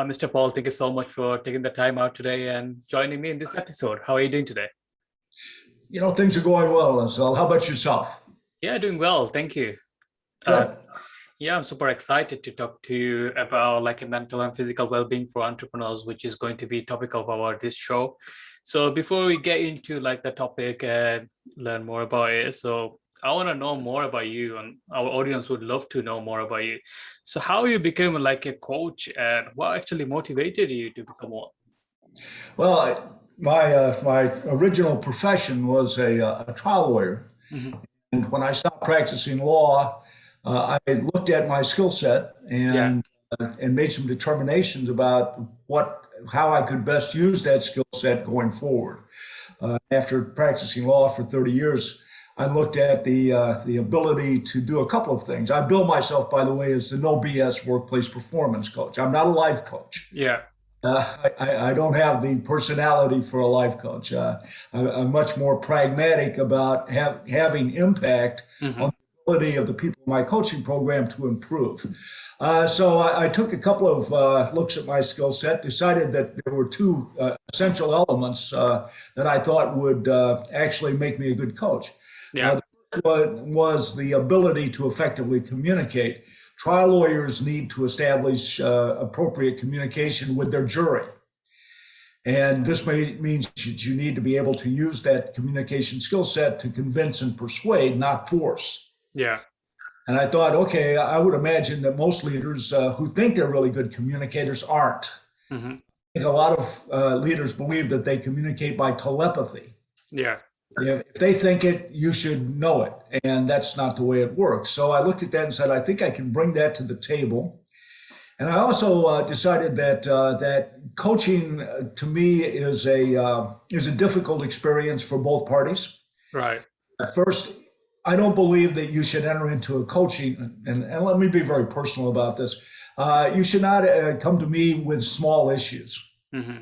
Mr. Paul, thank you so much for taking the time out today and joining me in this episode. How are you doing today? Things are going well, Lizelle. How about yourself? Yeah, doing well. Thank you. Uh, Good. yeah, I'm super excited to talk to you about like a mental and physical well-being for entrepreneurs, which is going to be topic of our this show. So before we get into like the topic and learn more about it, so I want to know more about you, and our audience would love to know more about you. So how you became like a coach, and what actually motivated you to become one? Well, my original profession was a trial lawyer, Mhm. and when I stopped practicing law, I looked at my skill set Yeah. and made some determinations about how I could best use that skill set going forward. After practicing law for 30 years, I looked at the ability to do a couple of things. I bill myself, by the way, as the no BS workplace performance coach. I'm not a life coach. Yeah. I don't have the personality for a life coach. I'm much more pragmatic about having impact on Hmm. the ability of the people in my coaching program to improve. So I took a couple of looks at my skill set, decided that there were two essential elements that I thought would actually make me a good coach. Yeah. The first one was the ability to effectively communicate. Trial lawyers need to establish appropriate communication with their jury. And this means that you need to be able to use that communication skill set to convince and persuade, not force. Yeah. And I thought, okay, I would imagine that most leaders who think they're really good communicators aren't. Hmm. I think a lot of leaders believe that they communicate by telepathy. Yeah. If they think it, you should know it. And that's not the way it works. So I looked at that and said, I think I can bring that to the table. And I also decided that coaching to me is a difficult experience for both parties. Right. At first, I don't believe that you should enter into a coaching, and let me be very personal about this. You should not come to me with small issues. Hmm.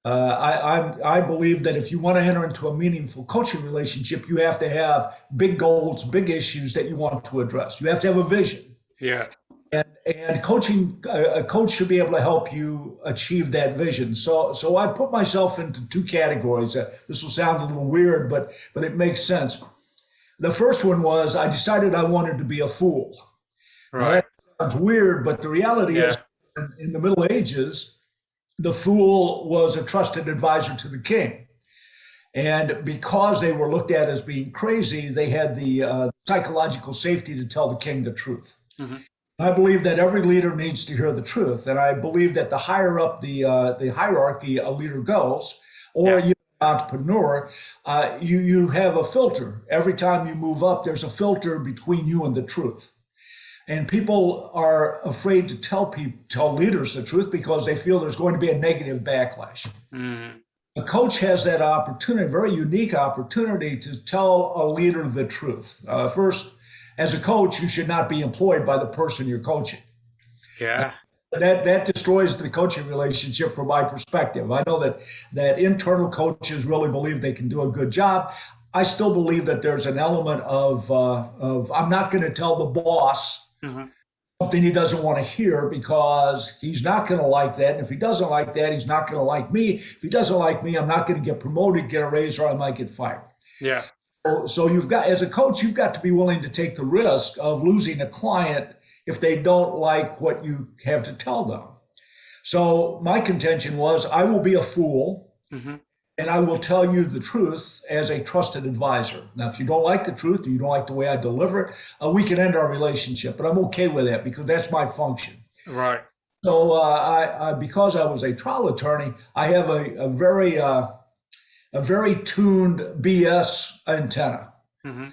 I believe that if you want to enter into a meaningful coaching relationship, you have to have big goals, big issues that you want to address. You have to have a vision. Yeah. And coaching, a coach should be able to help you achieve that vision. So I put myself into two categories. This will sound a little weird, but it makes sense. The first one was I decided I wanted to be a fool. Now Right. that sounds weird, but the reality is, Yeah. in the Middle Ages, the fool was a trusted advisor to the king. And because they were looked at as being crazy, they had the psychological safety to tell the king the truth. Hmm. I believe that every leader needs to hear the truth, and I believe that the higher up the hierarchy a leader goes, or Yeah. you entrepreneur, you have a filter. Every time you move up, there's a filter between you and the truth. And people are afraid to tell leaders the truth because they feel there's going to be a negative backlash. Hmm. A coach has that opportunity, a very unique opportunity to tell a leader the truth. First, as a coach, you should not be employed by the person you're coaching. Yeah. That destroys the coaching relationship from my perspective. I know that internal coaches really believe they can do a good job. I still believe that there's an element of I'm not going to tell the boss Hmm. something he doesn't want to hear because he's not going to like that. And if he doesn't like that, he's not going to like me. If he doesn't like me, I'm not going to get promoted, get a raise, or I might get fired. Yeah. So you've got, as a coach, you've got to be willing to take the risk of losing a client if they don't like what you have to tell them. So my contention was, I will be a fool Hmm. and I will tell you the truth as a trusted advisor. Now, if you don't like the truth or you don't like the way I deliver it, we can end our relationship. But I'm okay with that because that's my function. Right. So because I was a trial attorney, I have a very tuned BS antenna. Hmm.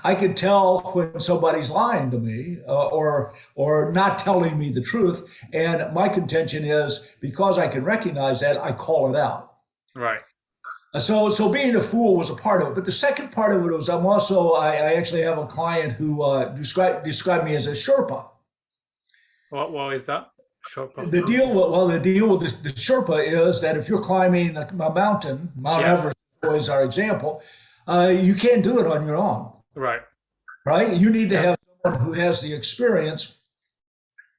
I could tell when somebody's lying to me or not telling me the truth. And my contention is because I can recognize that, I call it out. Right. So being a fool was a part of it. But the second part of it was I actually have a client who described me as a Sherpa. What is that? Short pump. The deal with the Sherpa is that if you're climbing a mountain, Mount Yeah. Everest is our example, you can't do it on your own, Right. right? You need to Yeah. have someone who has the experience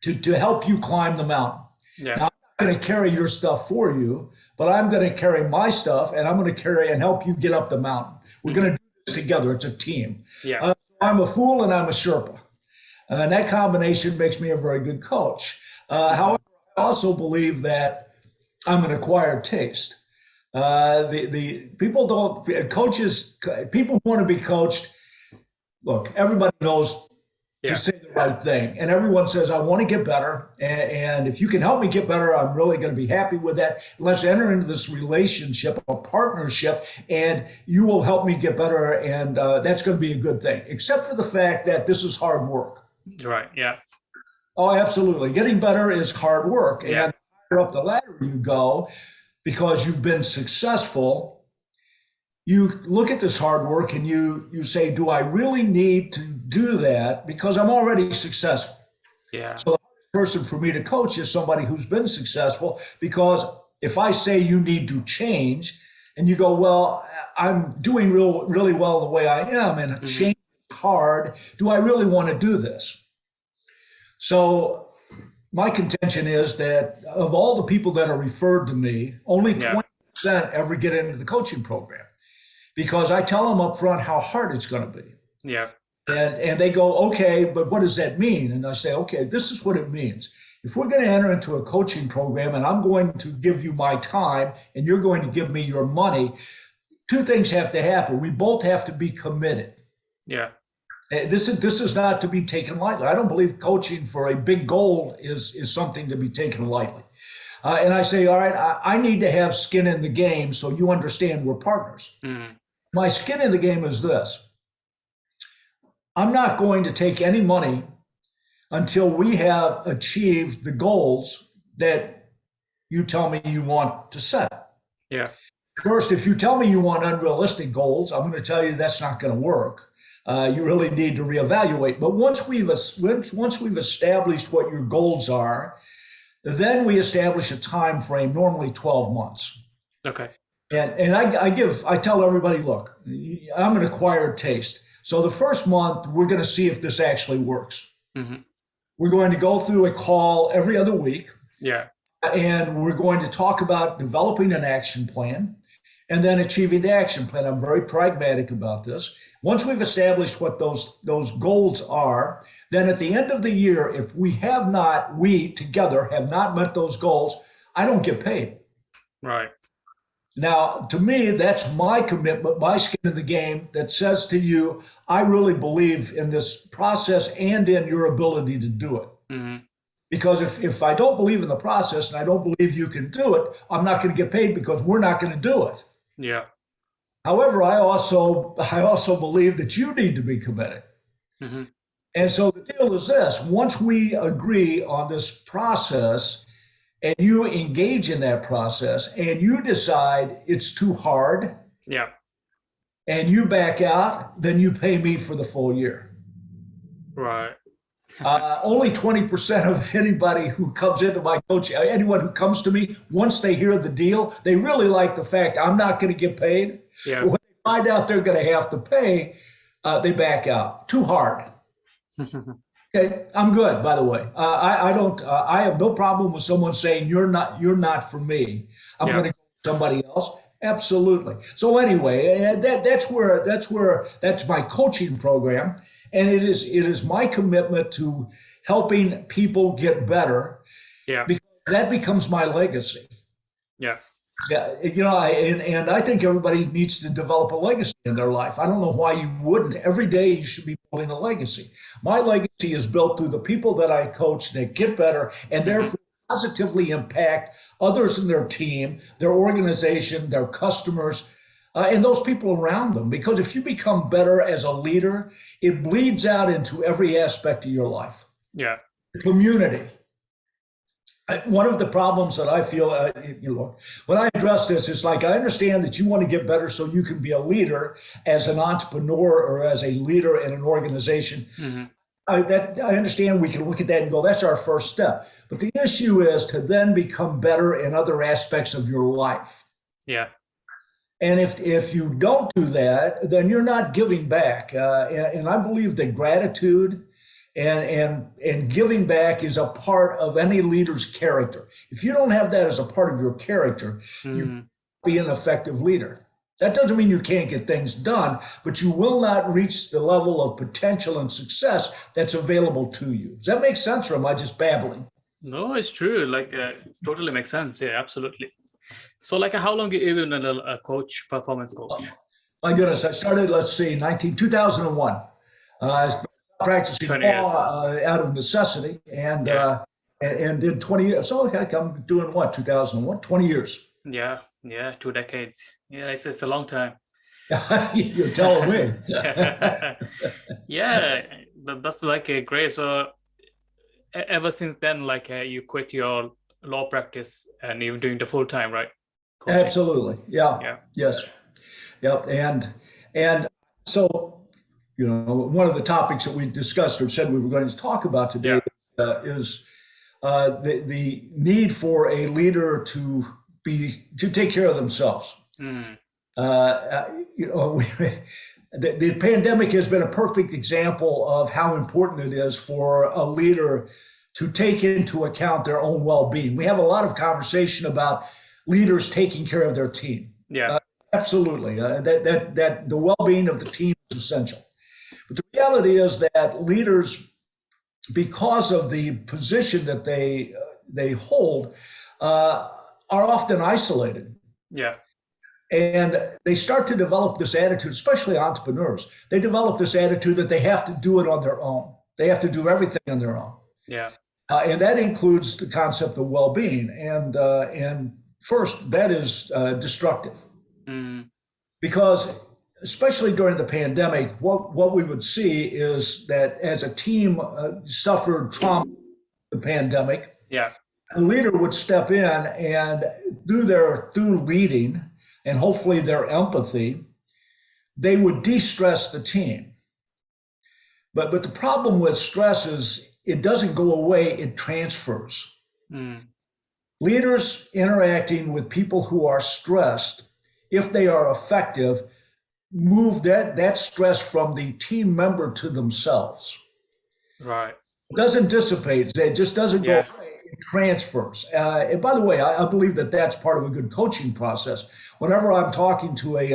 to help you climb the mountain. Yeah. Now, I'm going to carry your stuff for you, but I'm going to carry my stuff and I'm going to carry and help you get up the mountain. We're going to do this together. It's a team. Yeah. I'm a fool and I'm a Sherpa. And that combination makes me a very good coach. However, I also believe that I'm an acquired taste. The people don't coaches people who want to be coached. Look, everybody knows to Yeah. say the right thing, and everyone says I want to get better, and if you can help me get better, I'm really going to be happy with that. Let's enter into this relationship, a partnership, and you will help me get better, and that's going to be a good thing. Except for the fact that this is hard work. Right. Yeah. Oh, absolutely. Getting better is hard work. Yeah. And the higher up the ladder you go, because you've been successful, you look at this hard work and you say, do I really need to do that? Because I'm already successful. Yeah. So the person for me to coach is somebody who's been successful, because if I say you need to change and you go, well, I'm doing really well the way I am and change is hard, do I really want to do this? So my contention is that of all the people that are referred to me, only 20% ever get into the coaching program, because I tell them up front how hard it's going to be. Yeah. And they go, okay, but what does that mean? And I say, okay, this is what it means. If we're going to enter into a coaching program and I'm going to give you my time and you're going to give me your money, two things have to happen. We both have to be committed. Yeah. This is not to be taken lightly. I don't believe coaching for a big goal is something to be taken lightly. And I say, all right, I need to have skin in the game so you understand we're partners. My skin in the game is this. I'm not going to take any money until we have achieved the goals that you tell me you want to set. Yeah. First, if you tell me you want unrealistic goals, I'm going to tell you that's not going to work. You really need to reevaluate. But once we've established what your goals are, then we establish a time frame, normally 12 months. Okay. And I tell everybody, look, I'm an acquired taste. So the first month, we're going to see if this actually works. We're going to go through a call every other week. Yeah. And we're going to talk about developing an action plan and then achieving the action plan. I'm very pragmatic about this. Once we've established what those goals are, then at the end of the year, if we together have not met those goals, I don't get paid. Right. Now, to me, that's my commitment, my skin in the game that says to you, I really believe in this process and in your ability to do it. Because if I don't believe in the process and I don't believe you can do it, I'm not going to get paid because we're not going to do it. Yeah. However, I also believe that you need to be committed. And so the deal is this: once we agree on this process and you engage in that process and you decide it's too hard, Yeah. and you back out, then you pay me for the full year. Right. Only 20% of anybody who comes into my coaching, anyone who comes to me, once they hear the deal, they really like the fact I'm not going to get paid. Yeah. But when they find out they're going to have to pay, they back out. Too hard. Okay, I'm good. By the way, I don't. I have no problem with someone saying you're not for me. I'm going to go to somebody else. Absolutely. So anyway, that's my coaching program. And it is my commitment to helping people get better. Yeah. Because that becomes my legacy. Yeah. Yeah. And I think everybody needs to develop a legacy in their life. I don't know why you wouldn't. Every day you should be building a legacy. My legacy is built through the people that I coach that get better and therefore positively impact others in their team, their organization, their customers, and those people around them. Because if you become better as a leader, it bleeds out into every aspect of your life. Yeah. The community. One of the problems that I feel, when I address this, it's like I understand that you want to get better so you can be a leader as an entrepreneur or as a leader in an organization. I understand we can look at that and go, that's our first step. But the issue is to then become better in other aspects of your life. Yeah. And if you don't do that, then you're not giving back. And I believe that gratitude and giving back is a part of any leader's character. If you don't have that as a part of your character, you Mm. can't be an effective leader. That doesn't mean you can't get things done, but you will not reach the level of potential and success that's available to you. Does that make sense, or am I just babbling? No, it's true. Like it totally makes sense. Yeah, absolutely. So like how long you been a coach, performance coach? My goodness, I started, let's see, 2001. I started practicing 20 years. law out of necessity Yeah. And did 20 years. So heck, I'm doing what, 2001? 20 years. Yeah. Yeah. 2 decades. Yeah. It's a long time. You're telling me. Yeah. That's like a great. So ever since then, like you quit your law practice and you're doing the full time, right? Coaching. Absolutely. Yeah. Yeah. Yes. Yep. And so, one of the topics that we discussed or said we were going to talk about today Yeah. is the need for a leader to take care of themselves. Mm. The pandemic has been a perfect example of how important it is for a leader to take into account their own well-being. We have a lot of conversation about leaders taking care of their team. Yeah. Absolutely, that the well-being of the team is essential. But the reality is that leaders, because of the position that they hold, are often isolated. Yeah. And they start to develop this attitude, especially entrepreneurs. They develop this attitude that they have to do it on their own. They have to do everything on their own. Yeah. And that includes the concept of well-being. And first, that is destructive. Mm. Because especially during the pandemic, what we would see is that as a team suffered trauma in the pandemic, Yeah. a leader would step in and through leading and hopefully their empathy, they would de-stress the team. But the problem with stress is it doesn't go away, it transfers. Mm. Leaders interacting with people who are stressed, if they are effective, move that stress from the team member to themselves. Right. It doesn't dissipate. It just doesn't go away. It transfers. And by the way, I believe that that's part of a good coaching process. Whenever I'm talking to a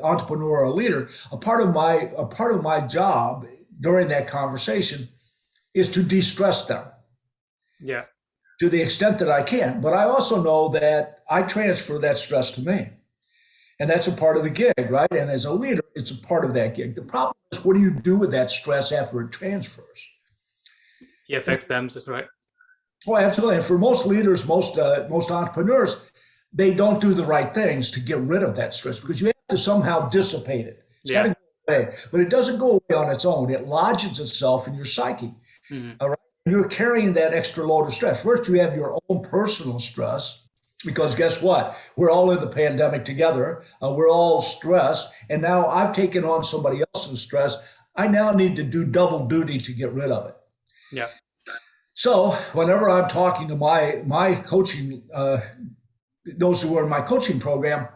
entrepreneur or a leader, a part of my job during that conversation is to de-stress them. Yeah. To the extent that I can. But I also know that I transfer that stress to me. And that's a part of the gig, right? And as a leader, it's a part of that gig. The problem is, what do you do with that stress after it transfers? It affects them, right? Oh, absolutely. And for most leaders, most entrepreneurs, they don't do the right things to get rid of that stress because you have to somehow dissipate it. It's got to go away. But it doesn't go away on its own. It lodges itself in your psyche. Mm. All right. You're carrying that extra load of stress. First, you have your own personal stress, because guess what? We're all in the pandemic together. We're all stressed. And now I've taken on somebody else's stress. I now need to do double duty to get rid of it. Yeah. So whenever I'm talking to my coaching, those who are in my coaching program,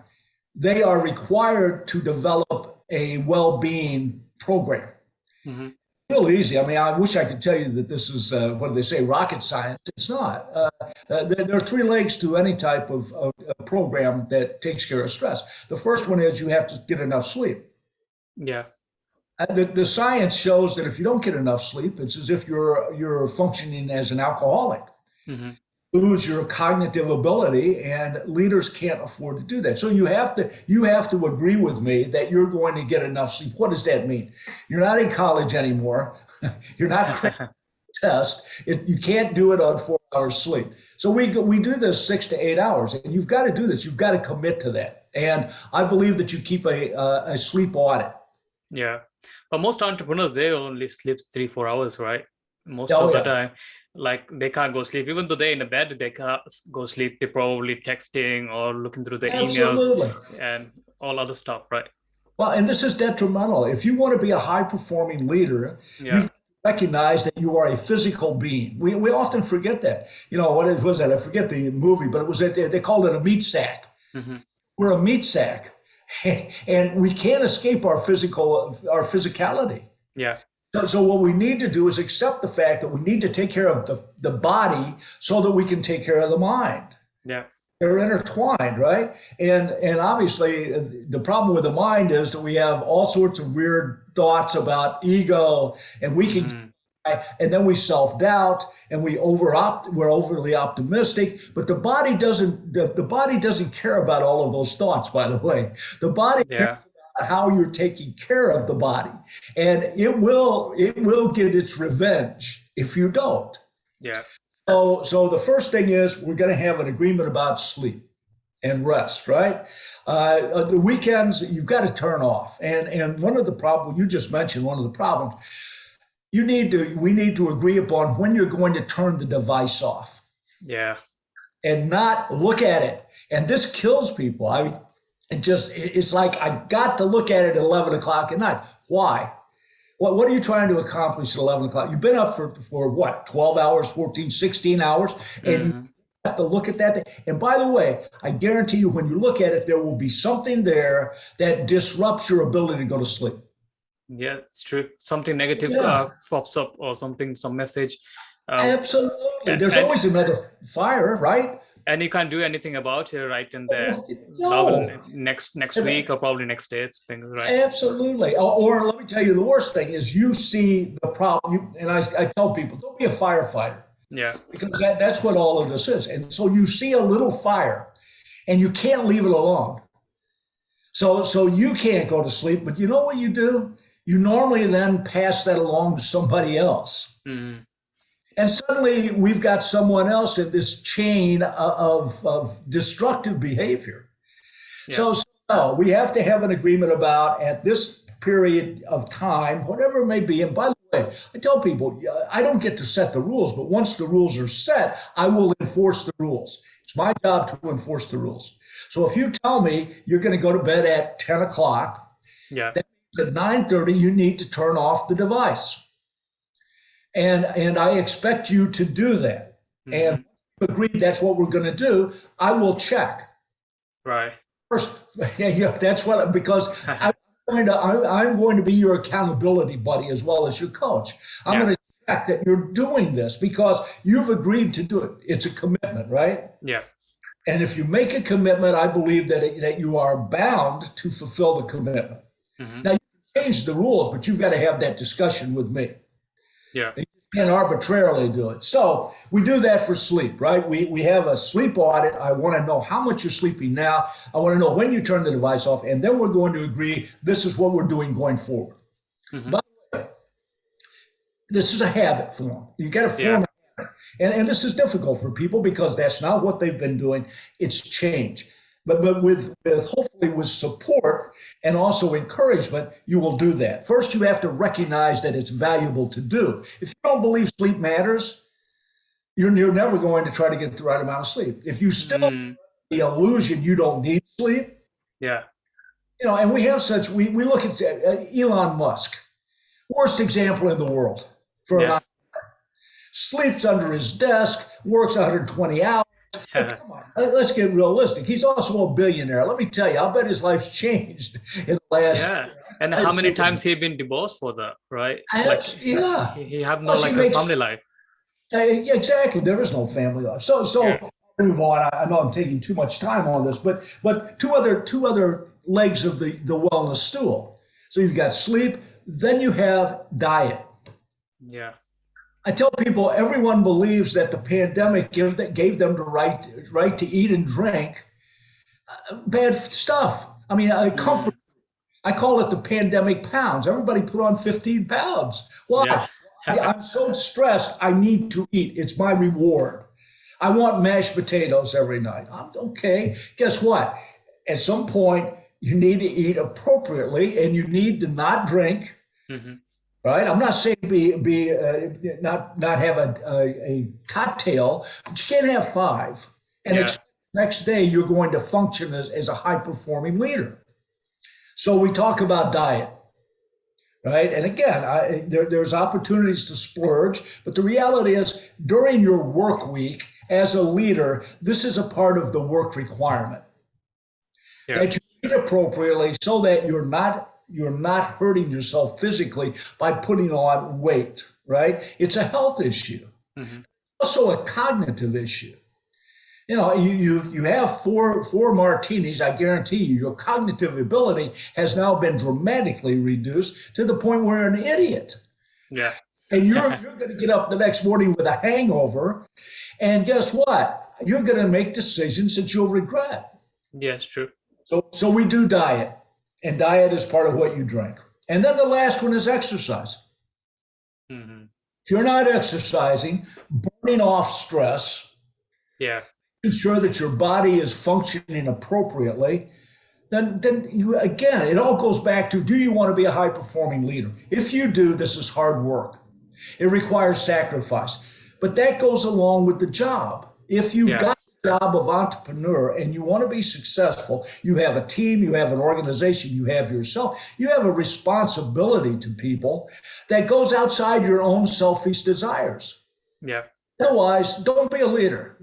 they are required to develop a well-being program. Mm-hmm. Real easy. I mean, I wish I could tell you that this is, what do they say, rocket science. It's not. There are three legs to any type of program that takes care of stress. The first one is you have to get enough sleep. Yeah. The science shows that if you don't get enough sleep, it's as if you're functioning as an alcoholic. Mm-hmm. Lose your cognitive ability, and leaders can't afford to do that. So you have to agree with me that you're going to get enough sleep. What does that mean? You're not in college anymore. You're not cramming a test. You can't do it on 4 hours sleep. So we do this 6 to 8 hours, and you've got to do this. You've got to commit to that. And I believe that you keep a sleep audit. Yeah. But most entrepreneurs, they only sleep 3-4 hours, right? Most of the time, like they can't go sleep. Even though they're in a bed, they can't go sleep. They're probably texting or looking through the emails and all other stuff, right? Well, and this is detrimental. If you want to be a high-performing leader, you've recognize that you are a physical being. We often forget that. What was that? I forget the movie, but it was they called it a meat sack. Mm-hmm. We're a meat sack, and we can't escape our physicality. Yeah. So what we need to do is accept the fact that we need to take care of the body so that we can take care of the mind. Yeah. They're intertwined, right? And obviously the problem with the mind is that we have all sorts of weird thoughts about ego, and we can and then we self-doubt and we're overly optimistic, but the body doesn't care about all of those thoughts, by the way. The body cares Yeah. about how you're taking care of the body, and it will get its revenge if you don't. Yeah. So the first thing is we're going to have an agreement about sleep and rest, right? The weekends you've got to turn off, and one of the problems you just mentioned, one of the problems we need to agree upon when you're going to turn the device off Yeah. and not look at it. And this kills people. It's like I got to look at it at 11 o'clock at night. Why? What are you trying to accomplish at 11 o'clock? You've been up for what, 12 hours, 14, 16 hours, and you have to look at that. And by the way, I guarantee you, when you look at it, there will be something there that disrupts your ability to go to sleep. Yeah, it's true. Something negative pops up or something, some message. Absolutely. There's always another fire, right? And you can't do anything about it right in there. No. Next week or probably next day, things, right? Absolutely. Or let me tell you, the worst thing is you see the problem. And I tell people, don't be a firefighter. Yeah. Because that's what all of this is. And so you see a little fire and you can't leave it alone. So you can't go to sleep, but you know what you do? You normally then pass that along to somebody else. Mm. And suddenly we've got someone else in this chain of destructive behavior. Yeah. So we have to have an agreement about, at this period of time, whatever it may be. And by the way, I tell people, I don't get to set the rules, but once the rules are set, I will enforce the rules. It's my job to enforce the rules. So if you tell me you're going to go to bed at 10 o'clock, Yeah. that means at 9:30, you need to turn off the device. And I expect you to do that. And agreed that's what we're going to do, I will check. Right. First, that's what, because I'm going to be your accountability buddy as well as your coach. I'm going to check that you're doing this because you've agreed to do it. It's a commitment, right? Yeah. And if you make a commitment, I believe that you are bound to fulfill the commitment. Now, you can change the rules, but you've got to have that discussion with me. Yeah. You can't arbitrarily do it. So we do that for sleep, right? We have a sleep audit. I want to know how much you're sleeping now. I want to know when you turn the device off. And then we're going to agree this is what we're doing going forward. By the way, this is a habit form. You got to form a habit. And this is difficult for people because that's not what they've been doing. It's change. But with hopefully with support and also encouragement, you will do that. First, you have to recognize that it's valuable to do. If you don't believe sleep matters, you're never going to try to get the right amount of sleep. If you still have the illusion you don't need sleep, and we have we look at Elon Musk, worst example in the world for an sleeps under his desk, works 120 hours. Come on, let's get realistic. He's also a billionaire. Let me tell you, I bet his life's changed in the last. Yeah, and how many times he been divorced for that, right? He have no family life. Exactly, there is no family life. So move on. I know I'm taking too much time on this, but two other legs of the wellness stool. So you've got sleep, then you have diet. Yeah. I tell people everyone believes that the pandemic gave them the right to eat and drink bad stuff. I mean, comfort. I call it the pandemic pounds. Everybody put on 15 pounds. Why? Yeah. I'm so stressed. I need to eat. It's my reward. I want mashed potatoes every night. I'm okay. Guess what? At some point, you need to eat appropriately, and you need to not drink. Right? I'm not saying not have a cocktail, but you can't have 5. And next day you're going to function as a high performing leader. So we talk about diet, right? And again, there's opportunities to splurge, but the reality is during your work week as a leader, this is a part of the work requirement that you eat appropriately so that you're not you're not hurting yourself physically by putting on weight, right? It's a health issue, Hmm. also a cognitive issue. You have four martinis. I guarantee you, your cognitive ability has now been dramatically reduced to the point where you're an idiot, Yeah. and you're going to get up the next morning with a hangover, and guess what? You're going to make decisions that you'll regret. Yes, true. So we do diet, and diet is part of what you drink. And then the last one is exercise. Hmm. If you're not exercising, burning off stress, Yeah. ensure that your body is functioning appropriately, then you, again, it all goes back to, do you want to be a high performing leader? If you do, this is hard work. It requires sacrifice, but that goes along with the job. If you've Yeah. got the job of entrepreneur and you want to be successful, you have a team, you have an organization, you have yourself, you have a responsibility to people that goes outside your own selfish desires. Yeah. Otherwise, don't be a leader.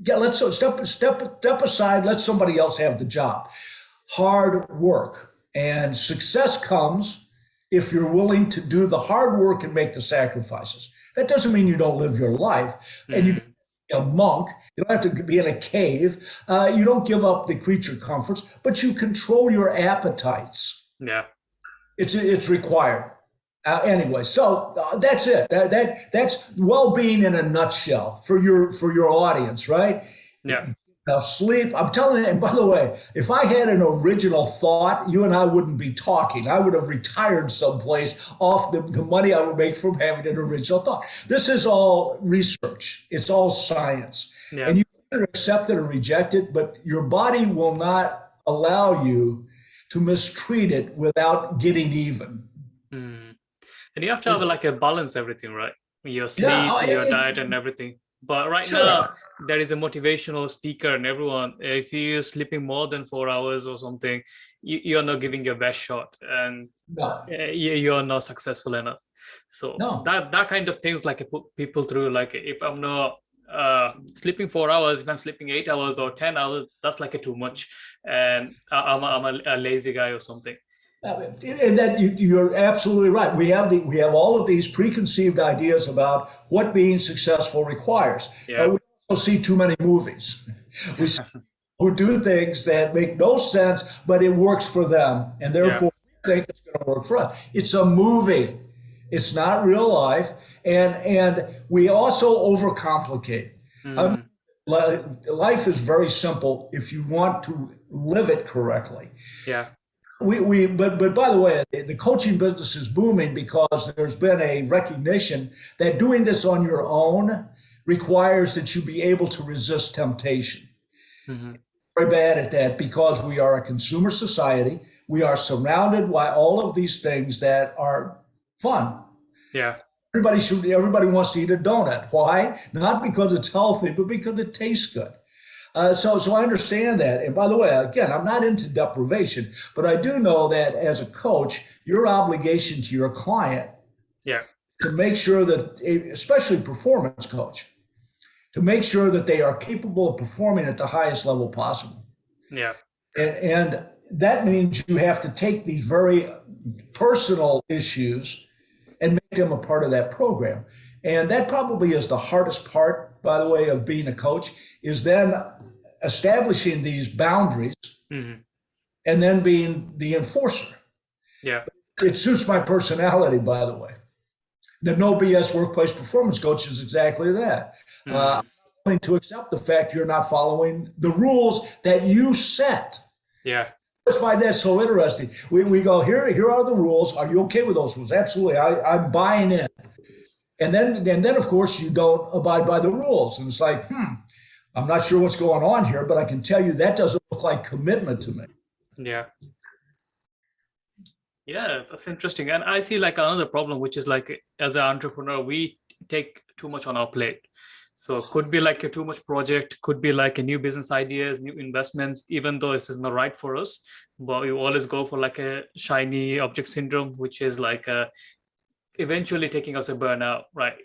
Let's step aside. Let somebody else have the job. Hard work and success comes if you're willing to do the hard work and make the sacrifices. That doesn't mean you don't live your life, and you don't Hmm. be a monk. You don't have to be in a cave. You don't give up the creature comforts, but you control your appetites. Yeah. It's required. Anyway, so that's it. That's well-being in a nutshell for your audience, right? Yeah. Now, sleep. I'm telling you. And by the way, if I had an original thought, you and I wouldn't be talking. I would have retired someplace off the money I would make from having an original thought. This is all research. It's all science, Yeah. and you can either accept it or reject it. But your body will not allow you to mistreat it without getting even. Mm. And you have to have like a balance everything, right? Your Yeah, sleep, your diet, and everything. But right now, sure. there is a motivational speaker, and everyone, if you're sleeping more than 4 hours or something, you're not giving your best shot, and No, you're not successful enough. So no. that kind of things like put people through. Like if I'm not sleeping 4 hours, if I'm sleeping 8 hours or 10 hours, that's like a too much, and I'm a lazy guy or something. And that you're absolutely right. We have all of these preconceived ideas about what being successful requires. Yeah. We also see too many movies. We see people who do things that make no sense, but it works for them, and Yeah. therefore we think it's going to work for us. It's a movie. It's not real life, and we also overcomplicate. Um, Mm. Life is very simple if you want to live it correctly. Yeah. But by the way, the coaching business is booming because there's been a recognition that doing this on your own requires that you be able to resist temptation. Hmm. Very bad at that because we are a consumer society. We are surrounded by all of these things that are fun. Yeah. Everybody wants to eat a donut. Why? Not because it's healthy, but because it tastes good. So I understand that. And by the way, again, I'm not into deprivation, but I do know that as a coach, your obligation to your client Yeah. to make sure that, especially performance coach, to make sure that they are capable of performing at the highest level possible. Yeah. And that means you have to take these very personal issues and make them a part of that program. And that probably is the hardest part, by the way, of being a coach, is then establishing these boundaries Hmm. and then being the enforcer. Yeah. It suits my personality, by the way. The no BS workplace performance coach is exactly that. I'm Mm. willing to accept the fact you're not following the rules that you set. Yeah. I just find that so interesting. We go, here are the rules. Are you okay with those rules? Absolutely. I'm buying in. And then, of course, you don't abide by the rules. And it's like, I'm not sure what's going on here, but I can tell you that doesn't look like commitment to me. Yeah. Yeah, that's interesting. And I see like another problem, which is like as an entrepreneur, we take too much on our plate. So could be like a too much project, could be like a new business ideas, new investments, even though this is not right for us. But we always go for like a shiny object syndrome, which is like eventually taking us a burnout, right?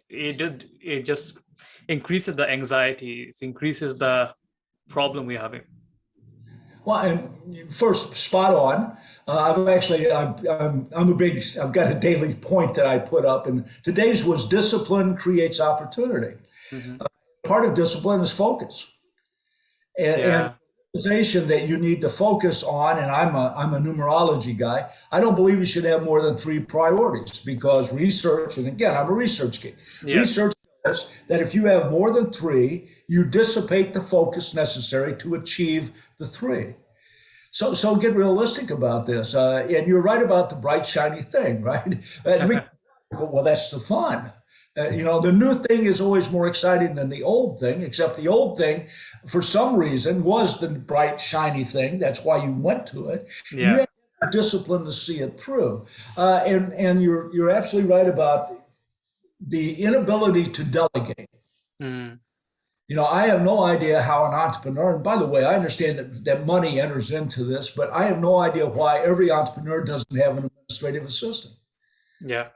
It just increases the anxiety, it increases the problem we're having. Well, and first, spot on. I've got a daily point that I put up, and today's was discipline creates opportunity. Hmm. Part of discipline is focus, and Yeah. organization that you need to focus on. And I'm a numerology guy. I don't believe you should have more than three priorities because research, and again, I'm a research geek. Yeah. Research says that if you have more than three, you dissipate the focus necessary to achieve the three. So get realistic about this. And you're right about the bright, shiny thing, right? Well, that's the fun. The new thing is always more exciting than the old thing, except the old thing, for some reason, was the bright, shiny thing. That's why you went to it. And you Yeah. have to have discipline to see it through. And you're absolutely right about the inability to delegate. Mm. I have no idea how an entrepreneur, and by the way, I understand that money enters into this, but I have no idea why every entrepreneur doesn't have an administrative assistant. Yeah.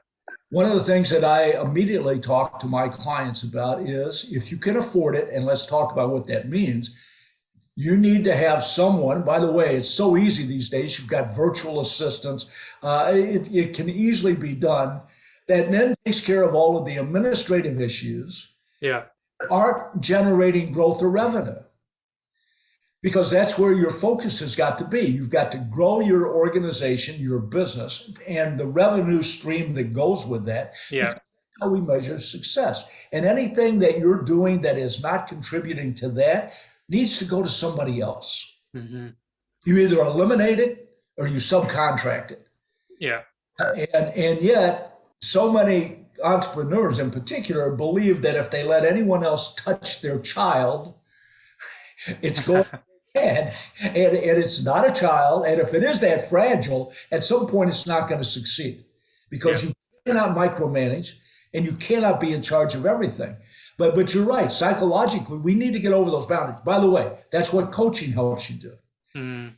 One of the things that I immediately talk to my clients about is if you can afford it, and let's talk about what that means, you need to have someone. By the way, it's so easy these days. You've got virtual assistants. It can easily be done. That then takes care of all of the administrative issues Yeah. aren't generating growth or revenue because that's where your focus has got to be. You've got to grow your organization, your business, and the revenue stream that goes with that. Yeah. Because that's how we measure success. And anything that you're doing that is not contributing to that needs to go to somebody else. Hmm. You either eliminate it or you subcontract it. Yeah. And yet, so many entrepreneurs in particular believe that if they let anyone else touch their child, it's going bad. And it's not a child. And if it is that fragile, at some point it's not going to succeed Yeah. because you cannot micromanage and you cannot be in charge of everything. But you're right. Psychologically, we need to get over those boundaries. By the way, that's what coaching helps you do. Mm.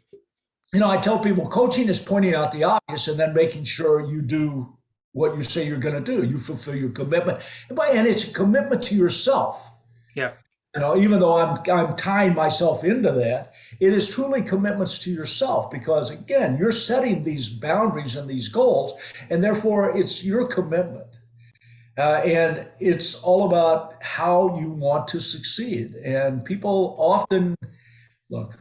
I tell people coaching is pointing out the obvious and then making sure you do what you say you're going to do. You fulfill your commitment. And it's a commitment to yourself. Yeah. Even though I'm tying myself into that, it is truly commitments to yourself because again, you're setting these boundaries and these goals, and therefore it's your commitment. And it's all about how you want to succeed. And people often look,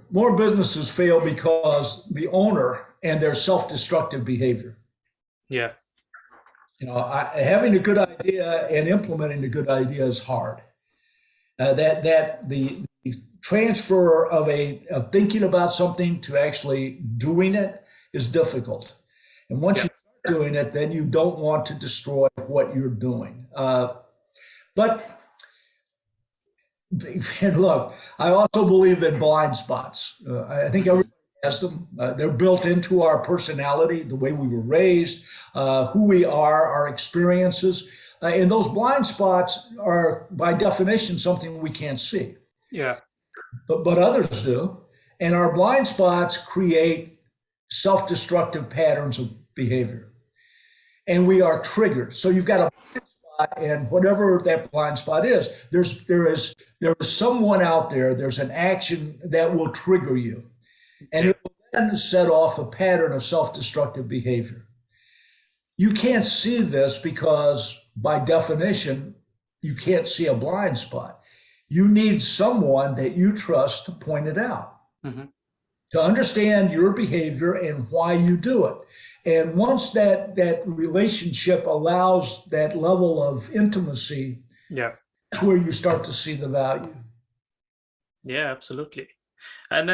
more businesses fail because the owner and their self-destructive behavior. Yeah. Having a good idea and implementing a good idea is hard. That the transfer of thinking about something to actually doing it is difficult. And once Yeah. you start doing it, then you don't want to destroy what you're doing. But and look, I also believe in blind spots. I think Hmm. everybody has them. They're built into our personality, the way we were raised, who we are, our experiences. And those blind spots are, by definition, something we can't see, Yeah. but others do. And our blind spots create self destructive patterns of behavior. And we are triggered. So you've got a and whatever that blind spot is, there is someone out there. There's an action that will trigger you, and Yeah. it will then set off a pattern of self-destructive behavior. You can't see this because, by definition, you can't see a blind spot. You need someone that you trust to point it out, Hmm. to understand your behavior and why you do it. And once that relationship allows that level of intimacy, Yeah. that's where you start to see the value. Yeah, absolutely. And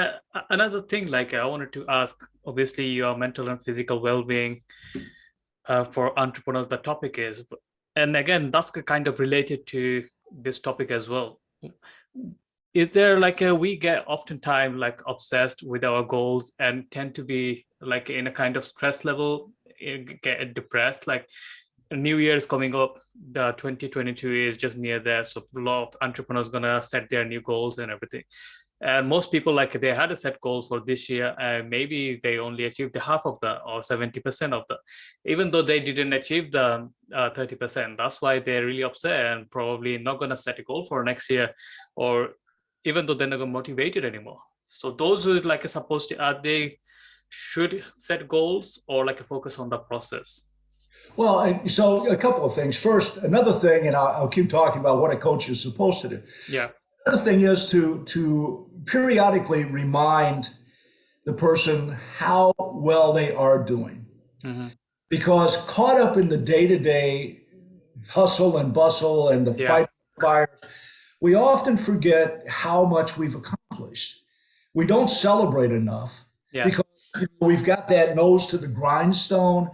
another thing, like I wanted to ask, obviously, your mental and physical well-being for entrepreneurs, the topic is, and again, that's kind of related to this topic as well. Is there like we get oftentimes like obsessed with our goals and tend to be like in a kind of stress level, get depressed, like New Year is coming up, the 2022 is just near there, so a lot of entrepreneurs gonna set their new goals and everything. And most people, like they had a set goals for this year and maybe they only achieved half of the or 70% of the, even though they didn't achieve the 30%. That's why they're really upset and probably not going to set a goal for next year, or even though they're not motivated anymore. So those who like are supposed to, they should set goals or like a focus on the process. Well, so a couple of things. First, another thing, and I'll keep talking about what a coach is supposed to do. Yeah. Another thing is to periodically remind the person how well they are doing. Hmm. Because caught up in the day-to-day hustle and bustle and the Yeah. fight fires, we often forget how much we've accomplished. We don't celebrate enough Yeah. because we've got that nose to the grindstone.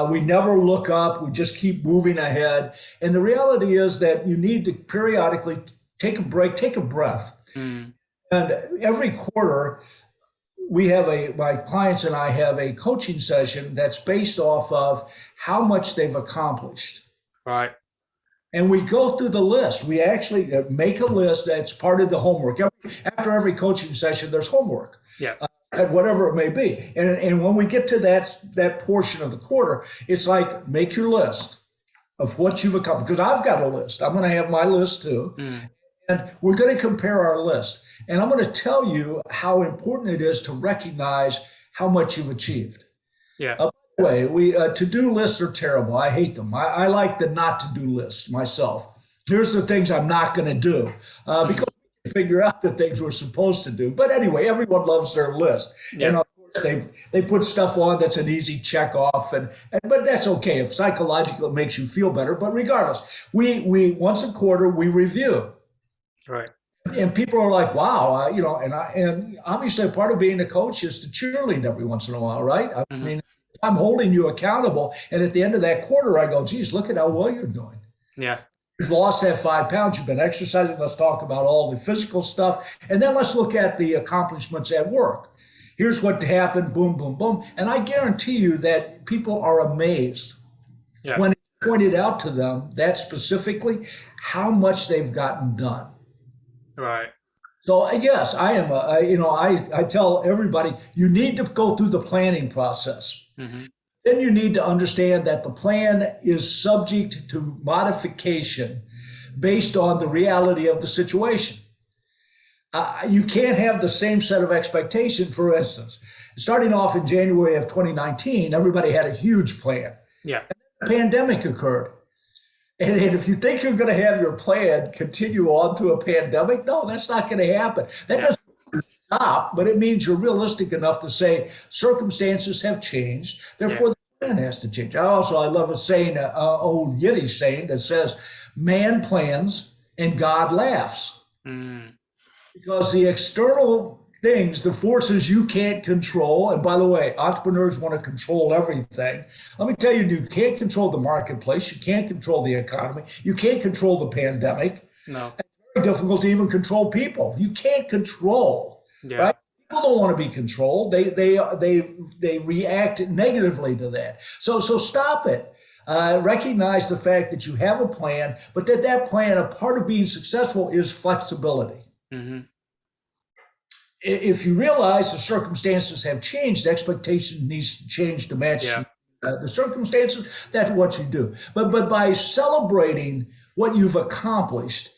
We never look up. We just keep moving ahead. And the reality is that you need to periodically take a break, take a breath. Mm. And every quarter, my clients and I have a coaching session that's based off of how much they've accomplished. Right. And we go through the list. We actually make a list that's part of the homework. After every coaching session, there's homework, Yeah. at whatever it may be. And when we get to that portion of the quarter, it's like, make your list of what you've accomplished. Because I've got a list. I'm going to have my list too. Mm. And we're going to compare our list. And I'm going to tell you how important it is to recognize how much you've achieved. Yeah. By the way, to-do lists are terrible. I hate them. I like the not to-do list myself. Here's the things I'm not going to do because we figure out the things we're supposed to do. But anyway, everyone loves their list. Yeah. And of course, they put stuff on that's an easy check off. But that's okay. If psychologically it makes you feel better. But regardless, we once a quarter, we review. Right. And people are like, wow, and obviously a part of being a coach is to cheerlead every once in a while, right? I Mhm. mean, I'm holding you accountable. And at the end of that quarter, I go, geez, look at how well you're doing. Yeah. You've lost that 5 pounds. You've been exercising. Let's talk about all the physical stuff. And then let's look at the accomplishments at work. Here's what happened. Boom, boom, boom. And I guarantee you that people are amazed Yeah. when it's pointed out to them that specifically how much they've gotten done. Right. So yes, I am. I tell everybody you need to go through the planning process. Hmm. Then you need to understand that the plan is subject to modification based on the reality of the situation. You can't have the same set of expectation. For instance, starting off in January of 2019, everybody had a huge plan. Yeah. The pandemic occurred. And if you think you're going to have your plan continue on through a pandemic, no, that's not going to happen. That doesn't stop, but it means you're realistic enough to say circumstances have changed. Therefore, the plan has to change. I love a saying, old Yiddish saying that says, man plans and God laughs. Mm. Because the external things, the forces you can't control, and by the way, entrepreneurs want to control everything. Let me tell you, you can't control the marketplace. You can't control the economy. You can't control the pandemic. No. It's very difficult to even control people. You can't control, Yeah. right? People don't want to be controlled. They react negatively to that. So stop it. Recognize the fact that you have a plan, but that plan, a part of being successful is flexibility. Hmm. If you realize the circumstances have changed, the expectation needs to change to match Yeah. the circumstances. That's what you do. But by celebrating what you've accomplished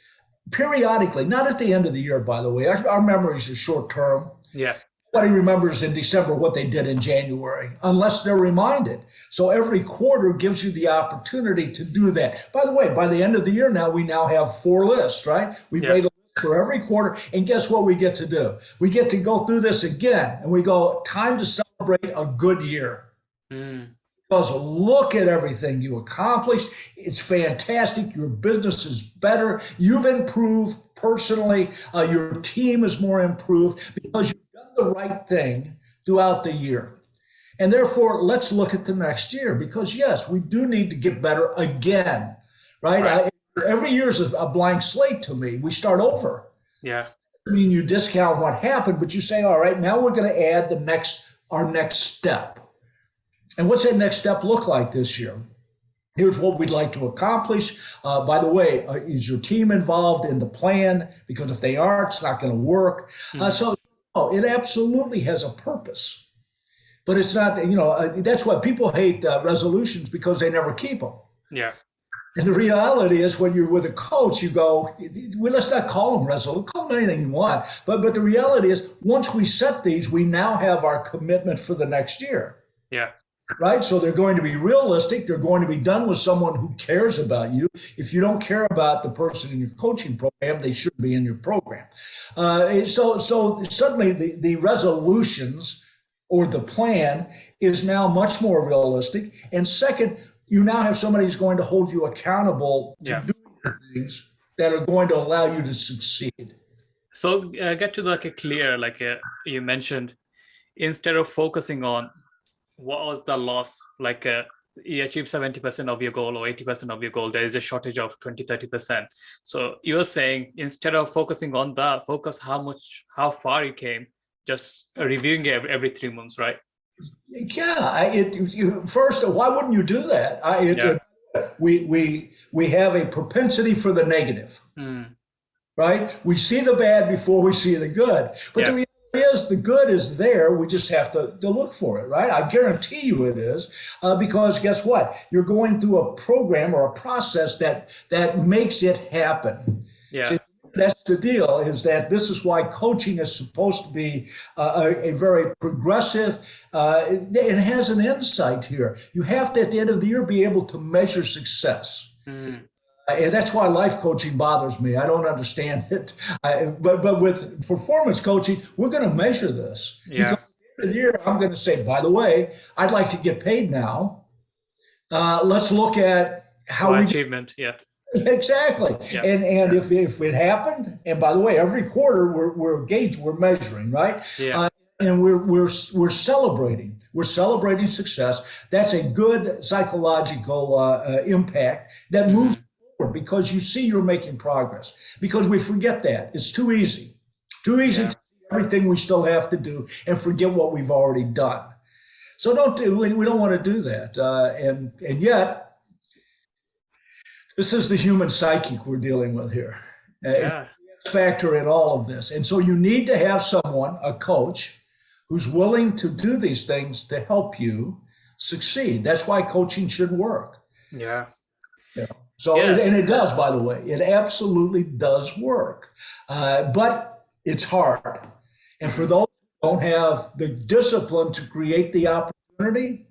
periodically, not at the end of the year, by the way, our memories are short term. Yeah. Nobody remembers in December what they did in January unless they're reminded. So every quarter gives you the opportunity to do that. By the way, by the end of the year now, we now have 4 lists, right? We've made a list for every quarter. And guess what we get to do? We get to go through this again and we go, time to celebrate a good year. Mm. Because look at everything you accomplished. It's fantastic. Your business is better. You've improved personally. Your team is more improved because you've done the right thing throughout the year. And therefore, let's look at the next year because, yes, we do need to get better again, right? Every year is a blank slate to me. We start over. Yeah. I mean, you discount what happened, but you say, all right, now we're going to add our next step. And what's that next step look like this year? Here's what we'd like to accomplish. By the way, is your team involved in the plan? Because if they aren't, it's not going to work. So it absolutely has a purpose. But it's not, that's why people hate resolutions because they never keep them. Yeah. And the reality is, when you're with a coach, you go, well, let's not call them resolution, call them anything you want. But the reality is, once we set these, we now have our commitment for the next year. Yeah. Right? So they're going to be realistic. They're going to be done with someone who cares about you. If you don't care about the person in your coaching program, they shouldn't be in your program. So suddenly the resolutions or the plan is now much more realistic. And second, you now have somebody who's going to hold you accountable to do things that are going to allow you to succeed. So get to like a clear, like you mentioned, instead of focusing on what was the loss, like you achieve 70% of your goal or 80% of your goal, there is a shortage of 20-30%. So you're saying, instead of focusing on that, focus how far you came, just reviewing it every 3 months, right? Yeah. First, why wouldn't you do that? We have a propensity for the negative, right? We see the bad before we see the good. But the reality is, the good is there. We just have to look for it, right? I guarantee you it is, because guess what? You're going through a program or a process that makes it happen. Yeah. So that's the deal, is that this is why coaching is supposed to be a very progressive, it has an insight here. You have to, at the end of the year, be able to measure success. And that's why life coaching bothers me. I don't understand it. But with performance coaching, we're going to measure this. Yeah. Because at the end of the year, I'm going to say, by the way, I'd like to get paid now. Let's look at how we achievement. Yeah. Exactly. Yeah. And if it happened, and by the way, every quarter we're measuring, right? Yeah. And we're celebrating. We're celebrating success. That's a good psychological impact that moves forward, because you see you're making progress. Because we forget that. It's too easy. Too easy to do everything we still have to do and forget what we've already done. So we don't want to do that. And yet, this is the human psyche we're dealing with here. Yeah. Factor in all of this. And so you need to have someone, a coach, who's willing to do these things to help you succeed. That's why coaching should work. Yeah. Yeah. So, and it does, by the way, it absolutely does work. But it's hard. And for those who don't have the discipline to create the opportunity,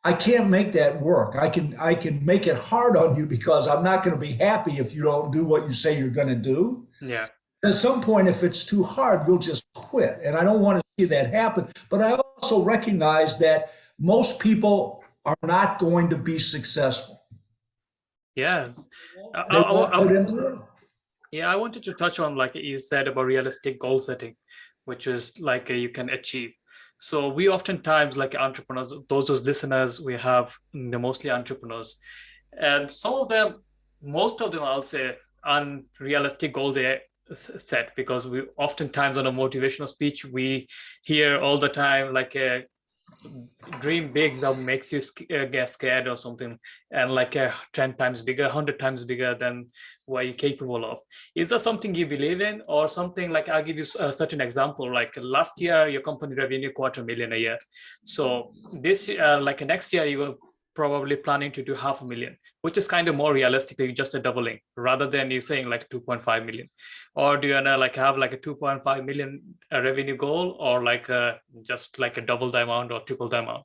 I can't make that work. I can make it hard on you, because I'm not going to be happy if you don't do what you say you're going to do. Yeah. At some point, if it's too hard, you'll just quit. And I don't want to see that happen. But I also recognize that most people are not going to be successful. Yes. They won't put in the work. Yeah, I wanted to touch on, like you said, about realistic goal setting, which is like you can achieve. So we oftentimes, like entrepreneurs, those listeners we have, they're mostly entrepreneurs, and most of them, I'll say, unrealistic goals they set, because we oftentimes, on a motivational speech, we hear all the time, like dream big, that makes you get scared or something, and like 10 times bigger, 100 times bigger than what you're capable of. Is that something you believe in, or something? Like, I'll give you a certain example. Like last year, your company revenue $250,000 a year. So this like next year, you were probably planning to do $500,000, which is kind of more realistically just a doubling, rather than you saying like 2.5 million. Or do you wanna like have like a 2.5 million revenue goal, or like just like a double the amount or triple the amount?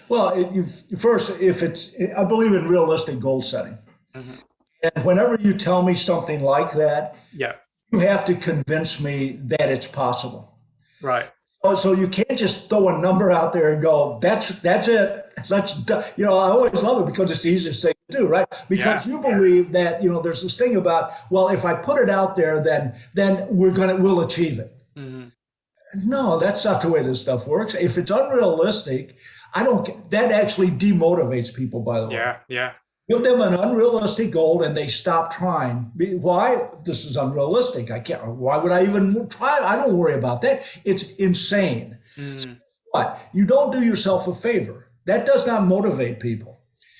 Well, I believe in realistic goal setting. And whenever you tell me something like that, you have to convince me that it's possible. Right. So you can't just throw a number out there and go, that's it. I always love it, because it's the easiest thing to do, right? Because you believe that, there's this thing about, well, if I put it out there, then we'll achieve it. No, that's not the way this stuff works. If it's unrealistic, that actually demotivates people, by the way. Yeah. Give them an unrealistic goal and they stop trying. Why? This is unrealistic. I can't. Why would I even try? I don't worry about that. It's insane. But you don't do yourself a favor. That does not motivate people.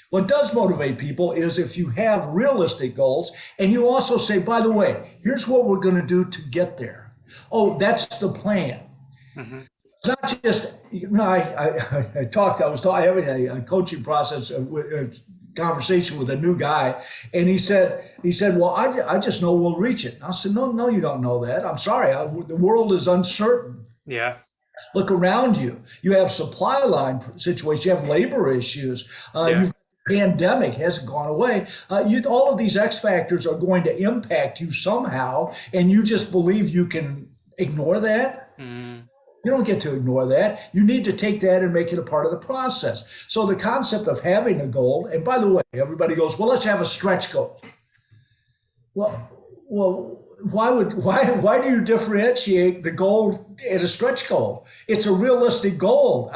What does motivate people is if you have realistic goals and you also say, by the way, here's what we're going to do to get there. Oh, that's the plan. It's not just, I was having a coaching process conversation with a new guy, and he said, well, I just know we'll reach it. I said, no, you don't know that. I'm sorry. The world is uncertain. Yeah. Look around you. You have supply line situations. You have labor issues. Yeah. You've pandemic hasn't gone away. All of these X factors are going to impact you somehow, and you just believe you can ignore that. Mm. You don't get to ignore that. You need to take that and make it a part of the process. So the concept of having a goal, and by the way, everybody goes, well, let's have a stretch goal. Well, why do you differentiate the goal and a stretch goal? It's a realistic goal.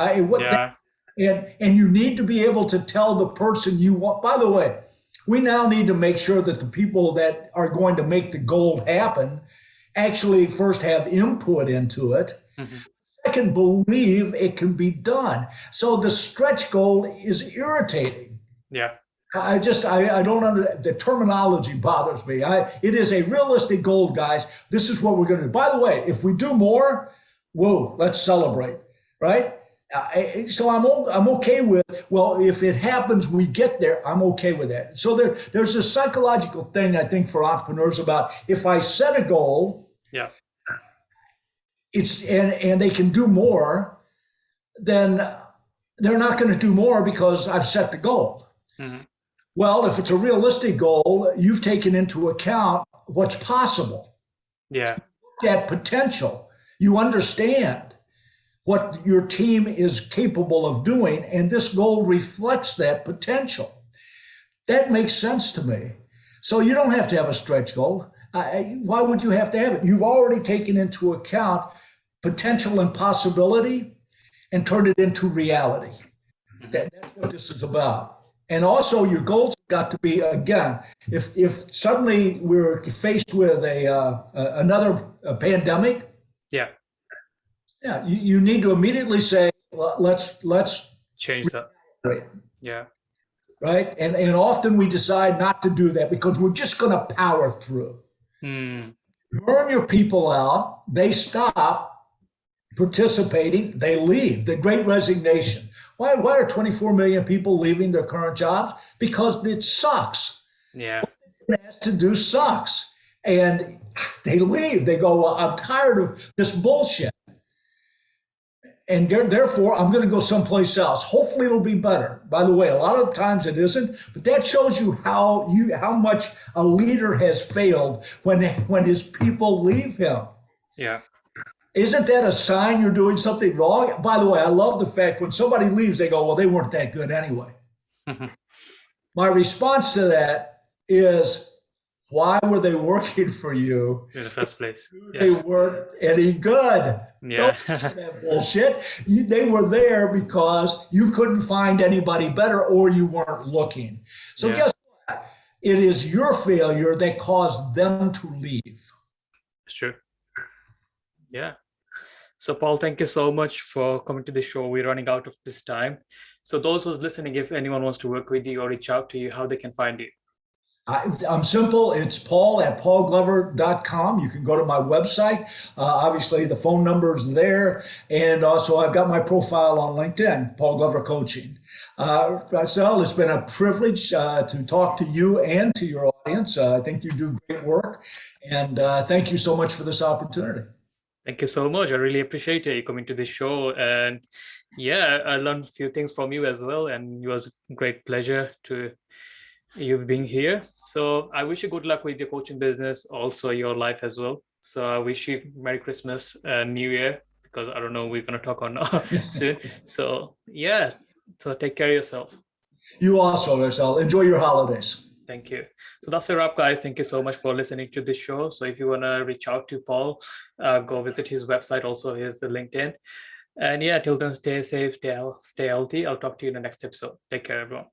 Yeah. And you need to be able to tell the person you want. By the way, we now need to make sure that the people that are going to make the goal happen actually first have input into it. Mm-hmm. Second, believe it can be done. So the stretch goal is irritating. Yeah. I don't the terminology bothers me. It is a realistic goal, guys. This is what we're going to do. By the way, if we do more, whoa, let's celebrate, right? So I'm okay with, well, if it happens, we get there. I'm okay with that. So there's a psychological thing, I think, for entrepreneurs about if I set a goal, yeah, and they can do more, then they're not going to do more because I've set the goal. Mm-hmm. Well, if it's a realistic goal, you've taken into account what's possible. Yeah. That potential. You understand what your team is capable of doing, and this goal reflects that potential. That makes sense to me. So you don't have to have a stretch goal. Why would you have to have it? You've already taken into account potential and possibility and turned it into reality. That's what this is about. And also your goals got to be, again, if suddenly we're faced with another pandemic, yeah, you need to immediately say, well, let's change that. Right. Yeah. Right. And often we decide not to do that because we're just going to power through. Mm. Burn your people out. They stop participating. They leave. The Great Resignation. Why are 24 million people leaving their current jobs? Because it sucks. Yeah. What they've been asked to do sucks. And they leave. They go, well, I'm tired of this bullshit. And therefore, I'm going to go someplace else. Hopefully, it'll be better. By the way, a lot of times it isn't, but that shows you how much a leader has failed when his people leave him. Yeah. Isn't that a sign you're doing something wrong? By the way, I love the fact when somebody leaves, they go, well, they weren't that good anyway. My response to that is, why were they working for you in the first place? Yeah. They weren't any good. Yeah. Don't do that bullshit. They were there because you couldn't find anybody better or you weren't looking. So guess what? It is your failure that caused them to leave. It's true. Yeah. So Paul, thank you so much for coming to the show. We're running out of this time. So those who's listening, if anyone wants to work with you or reach out to you, how they can find you? I'm simple. It's paul@paulglover.com. You can go to my website. Obviously, the phone number is there. And also, I've got my profile on LinkedIn, Paul Glover Coaching. Marcel, it's been a privilege to talk to you and to your audience. I think you do great work. And thank you so much for this opportunity. Thank you so much. I really appreciate you coming to this show. And yeah, I learned a few things from you as well. And it was a great pleasure to you being here. So I wish you good luck with your coaching business, also your life as well. So I wish you Merry Christmas and New Year, because I don't know we're going to talk on soon. So yeah, so take care of yourself. You also, Marcel. Enjoy your holidays. Thank you. So that's a wrap, guys. Thank you so much for listening to this show. So if you want to reach out to Paul, go visit his website. Also, here's the LinkedIn. And yeah, till then, stay safe, stay healthy. I'll talk to you in the next episode. Take care, everyone.